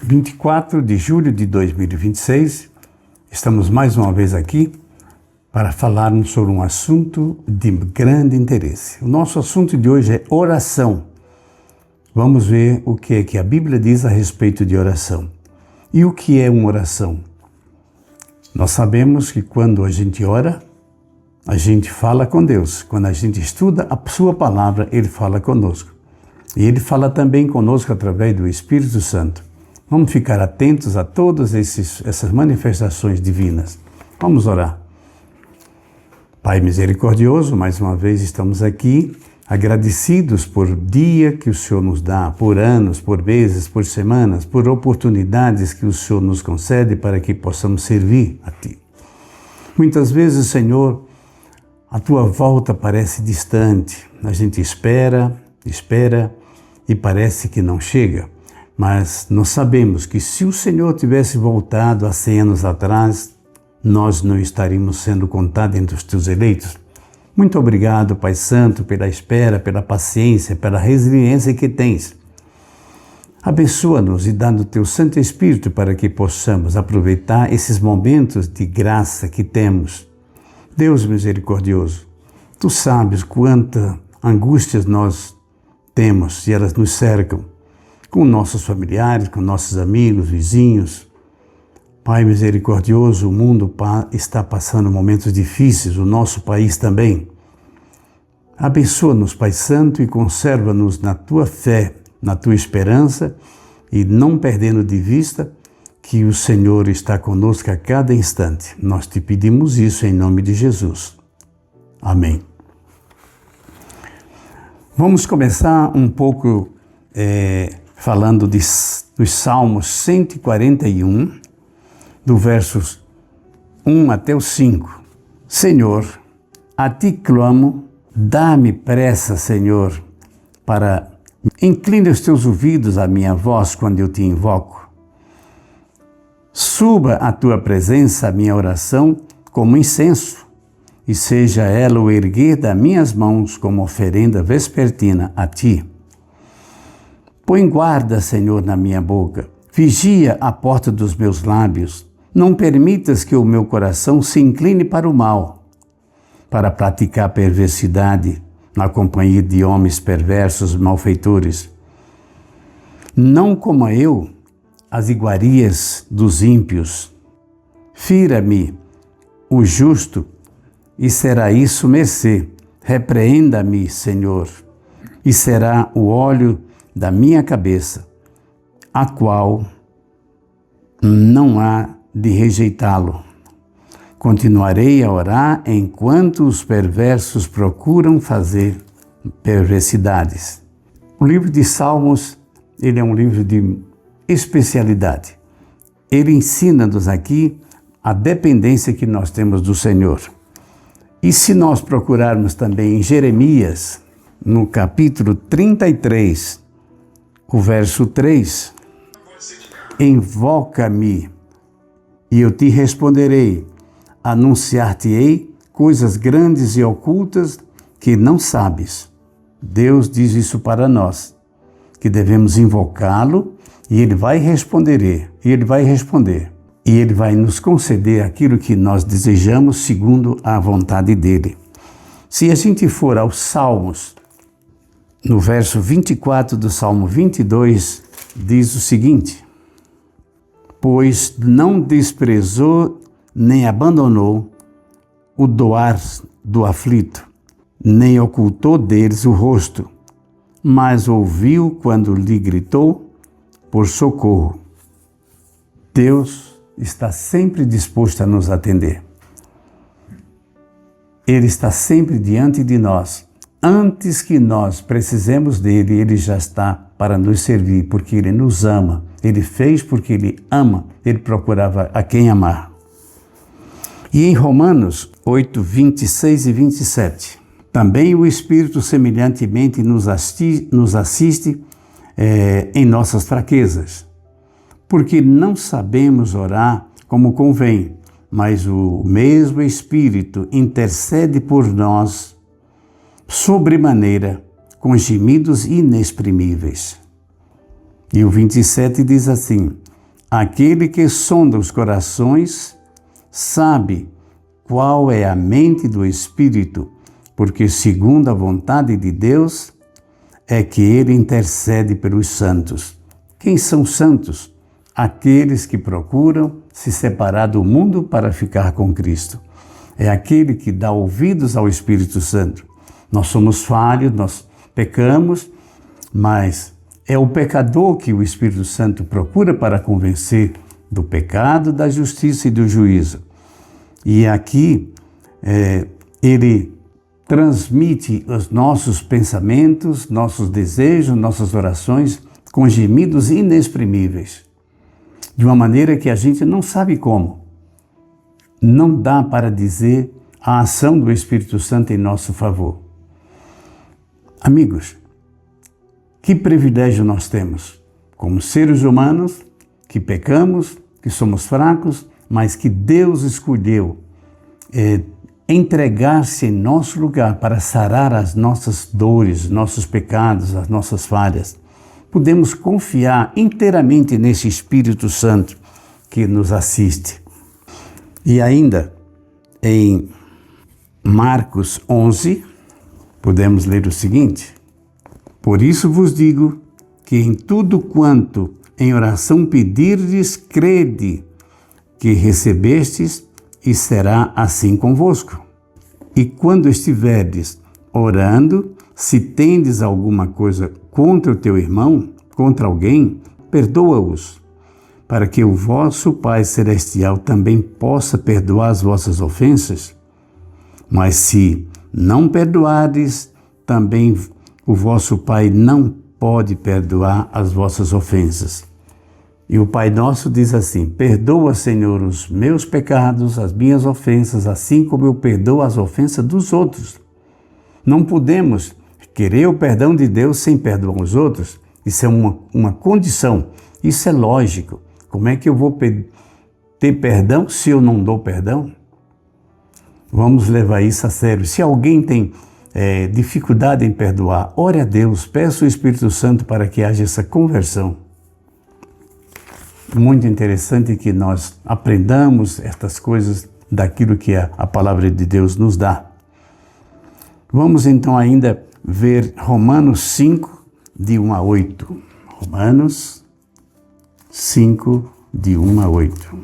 24 de julho de 2026, estamos mais uma vez aqui para falarmos sobre um assunto de grande interesse. O nosso assunto de hoje é oração. Vamos ver o que é que a Bíblia diz a respeito de oração. E o que é uma oração? Nós sabemos que quando a gente ora, a gente fala com Deus. Quando a gente estuda a sua palavra, Ele fala conosco. E Ele fala também conosco através do Espírito Santo. Vamos ficar atentos a todas essas manifestações divinas. Vamos orar. Pai misericordioso, mais uma vez estamos aqui, agradecidos por dia que o Senhor nos dá, por anos, por meses, por semanas, por oportunidades que o Senhor nos concede para que possamos servir a Ti. Muitas vezes, Senhor, a Tua volta parece distante. A gente espera e parece que não chega. Mas nós sabemos que se o Senhor tivesse voltado há 100 anos atrás, nós não estaríamos sendo contados entre os Teus eleitos. Muito obrigado, Pai Santo, pela espera, pela paciência, pela resiliência que Tens. Abençoa-nos e dá-nos o Teu Santo Espírito para que possamos aproveitar esses momentos de graça que temos. Deus misericordioso, Tu sabes quanta angústias nós temos e elas nos cercam, com nossos familiares, com nossos amigos, vizinhos. Pai misericordioso, o mundo está passando momentos difíceis, o nosso país também. Abençoa-nos, Pai Santo, e conserva-nos na Tua fé, na Tua esperança, e não perdendo de vista que o Senhor está conosco a cada instante. Nós Te pedimos isso em nome de Jesus. Amém. Vamos começar um pouco falando dos Salmos 141, do versos 1 até o 5. Senhor, a Ti clamo, dá-me pressa, Senhor, incline os Teus ouvidos à minha voz quando eu Te invoco. Suba à Tua presença a minha oração como incenso, e seja ela o erguer das minhas mãos como oferenda vespertina a Ti. Põe guarda, Senhor, na minha boca, vigia a porta dos meus lábios. Não permitas que o meu coração se incline para o mal, para praticar perversidade na companhia de homens perversos, malfeitores. Não coma eu as iguarias dos ímpios. Fira-me o justo, e será isso mercê. Repreenda-me, Senhor, e será o óleo da minha cabeça, a qual não há de rejeitá-lo. Continuarei a orar enquanto os perversos procuram fazer perversidades. O livro de Salmos, ele é um livro de especialidade. Ele ensina-nos aqui a dependência que nós temos do Senhor. E se nós procurarmos também em Jeremias, no capítulo 33, o verso 3, invoca-me e eu te responderei, anunciar-te-ei coisas grandes e ocultas que não sabes. Deus diz isso para nós, que devemos invocá-lo e Ele vai responder, e Ele vai nos conceder aquilo que nós desejamos segundo a vontade dEle. Se a gente for aos Salmos, no verso 24 do Salmo 22, diz o seguinte: pois não desprezou nem abandonou o doar do aflito, nem ocultou deles o rosto, mas ouviu quando lhe gritou por socorro. Deus está sempre disposto a nos atender. Ele está sempre diante de nós. Antes que nós precisemos dele, Ele já está para nos servir, porque Ele nos ama. Ele fez porque Ele ama. Ele procurava a quem amar. E em Romanos 8, 26 e 27, também o Espírito semelhantemente nos assiste em nossas fraquezas, porque não sabemos orar como convém, mas o mesmo Espírito intercede por nós sobremaneira, com gemidos inexprimíveis. E o 27 diz assim: Aquele que sonda os corações sabe qual é a mente do Espírito, porque segundo a vontade de Deus é que ele intercede pelos santos. Quem são santos? Aqueles que procuram se separar do mundo para ficar com Cristo. É aquele que dá ouvidos ao Espírito Santo. Nós somos falhos, nós pecamos, mas é o pecador que o Espírito Santo procura para convencer do pecado, da justiça e do juízo. E aqui ele transmite os nossos pensamentos, nossos desejos, nossas orações com gemidos inexprimíveis, de uma maneira que a gente não sabe como. Não dá para dizer a ação do Espírito Santo em nosso favor. Amigos, que privilégio nós temos como seres humanos que pecamos, que somos fracos, mas que Deus escolheu entregar-se em nosso lugar para sarar as nossas dores, nossos pecados, as nossas falhas. Podemos confiar inteiramente nesse Espírito Santo que nos assiste. E ainda em Marcos 11, podemos ler o seguinte: por isso vos digo que em tudo quanto em oração pedirdes, crede que recebestes, e será assim convosco. E quando estiverdes orando, se tendes alguma coisa contra o teu irmão, contra alguém, perdoa-os, para que o vosso Pai Celestial também possa perdoar as vossas ofensas. Mas se não perdoardes, também o vosso Pai não pode perdoar as vossas ofensas. E o Pai Nosso diz assim: perdoa, Senhor, os meus pecados, as minhas ofensas, assim como eu perdoo as ofensas dos outros. Não podemos querer o perdão de Deus sem perdoar os outros. Isso é uma condição, isso é lógico. Como é que eu vou ter perdão se eu não dou perdão? Vamos levar isso a sério. Se alguém tem dificuldade em perdoar, ore a Deus, peça o Espírito Santo para que haja essa conversão. Muito interessante que nós aprendamos estas coisas daquilo que a palavra de Deus nos dá. Vamos então ainda ver Romanos 5, de 1 a 8. Romanos 5, de 1 a 8.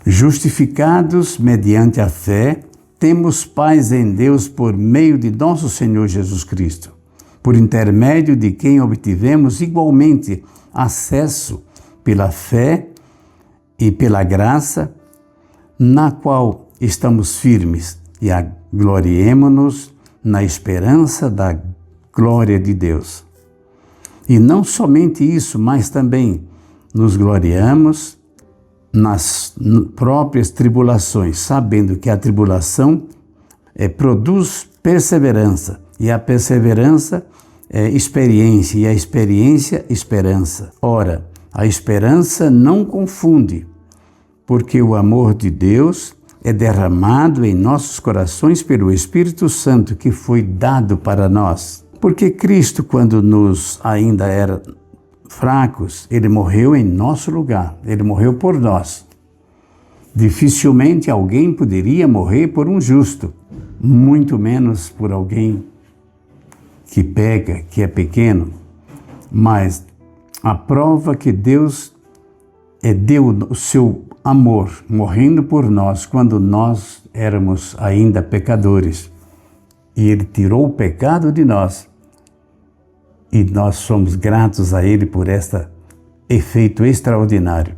Justificados mediante a fé, temos paz em Deus por meio de nosso Senhor Jesus Cristo, por intermédio de quem obtivemos igualmente acesso pela fé e pela graça, na qual estamos firmes, e gloriemo-nos na esperança da glória de Deus. E não somente isso, mas também nos gloriamos nas próprias tribulações, sabendo que a tribulação produz perseverança, e a perseverança é experiência, e a experiência, esperança. Ora, a esperança não confunde, porque o amor de Deus é derramado em nossos corações pelo Espírito Santo que foi dado para nós. Porque Cristo, quando nos ainda era fracos, Ele morreu em nosso lugar, Ele morreu por nós. Dificilmente alguém poderia morrer por um justo, muito menos por alguém que peca, que é pequeno, mas a prova que Deus deu o seu amor, morrendo por nós, quando nós éramos ainda pecadores. E Ele tirou o pecado de nós. E nós somos gratos a Ele por este efeito extraordinário.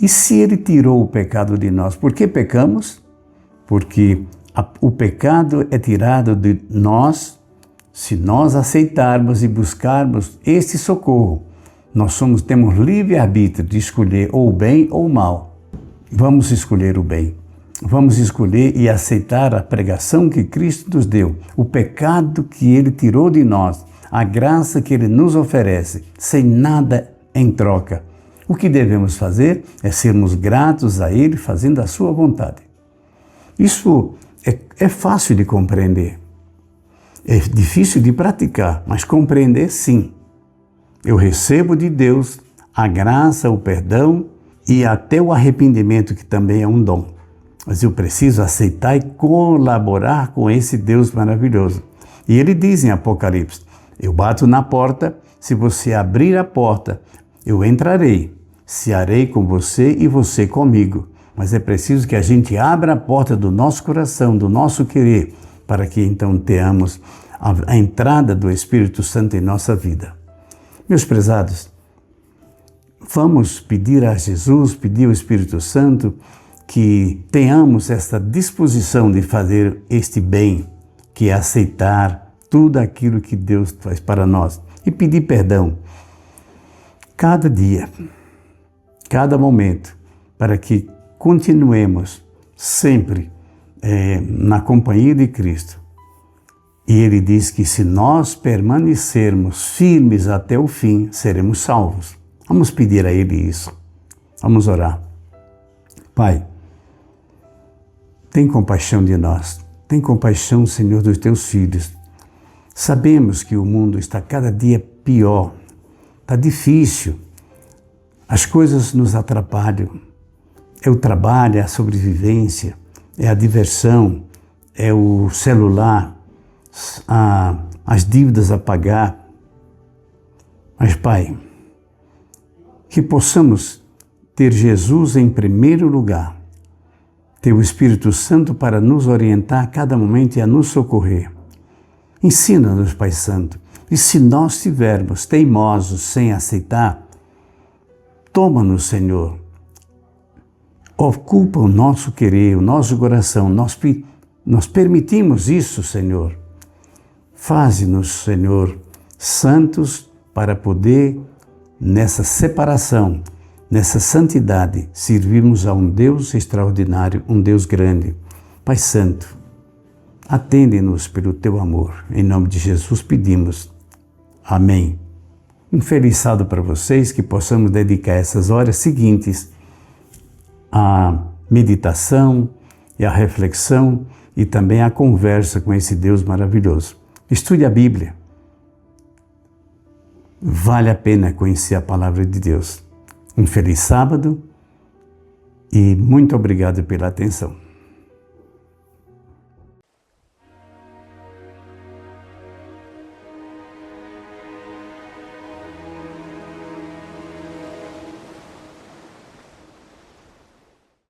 E se Ele tirou o pecado de nós, por que pecamos? Porque o pecado é tirado de nós se nós aceitarmos e buscarmos este socorro. Nós temos livre-arbítrio de escolher ou o bem ou o mal. Vamos escolher o bem. Vamos escolher e aceitar a pregação que Cristo nos deu, o pecado que Ele tirou de nós, a graça que Ele nos oferece, sem nada em troca. O que devemos fazer é sermos gratos a Ele, fazendo a sua vontade. Isso é fácil de compreender. É difícil de praticar, mas compreender sim. Eu recebo de Deus a graça, o perdão e até o arrependimento, que também é um dom. Mas eu preciso aceitar e colaborar com esse Deus maravilhoso. E ele diz em Apocalipse: eu bato na porta, se você abrir a porta, eu entrarei, cearei com você e você comigo. Mas é preciso que a gente abra a porta do nosso coração, do nosso querer, para que então tenhamos a entrada do Espírito Santo em nossa vida. Meus prezados, vamos pedir a Jesus, pedir ao Espírito Santo, que tenhamos esta disposição de fazer este bem, que é aceitar tudo aquilo que Deus faz para nós e pedir perdão cada dia, cada momento, para que continuemos sempre na companhia de Cristo. E Ele diz que se nós permanecermos firmes até o fim, seremos salvos. Vamos pedir a Ele isso. Vamos orar. Pai, tem compaixão de nós. Tem compaixão, Senhor, dos teus filhos. Sabemos que o mundo está cada dia pior. Está difícil. As coisas nos atrapalham. É o trabalho, é a sobrevivência, é a diversão, é o celular, as dívidas a pagar. Mas, Pai, que possamos ter Jesus em primeiro lugar, ter o Espírito Santo para nos orientar a cada momento e a nos socorrer. Ensina-nos, Pai Santo, e se nós estivermos teimosos sem aceitar, toma-nos, Senhor, ocupa o nosso querer, o nosso coração, nós permitimos isso, Senhor. Faze-nos, Senhor, santos para poder, nessa separação, nessa santidade, servirmos a um Deus extraordinário, um Deus grande. Pai Santo, atende-nos pelo Teu amor. Em nome de Jesus pedimos. Amém. Um feliz sábado para vocês, que possamos dedicar essas horas seguintes à meditação e à reflexão e também à conversa com esse Deus maravilhoso. Estude a Bíblia. Vale a pena conhecer a palavra de Deus. Um feliz sábado e muito obrigado pela atenção.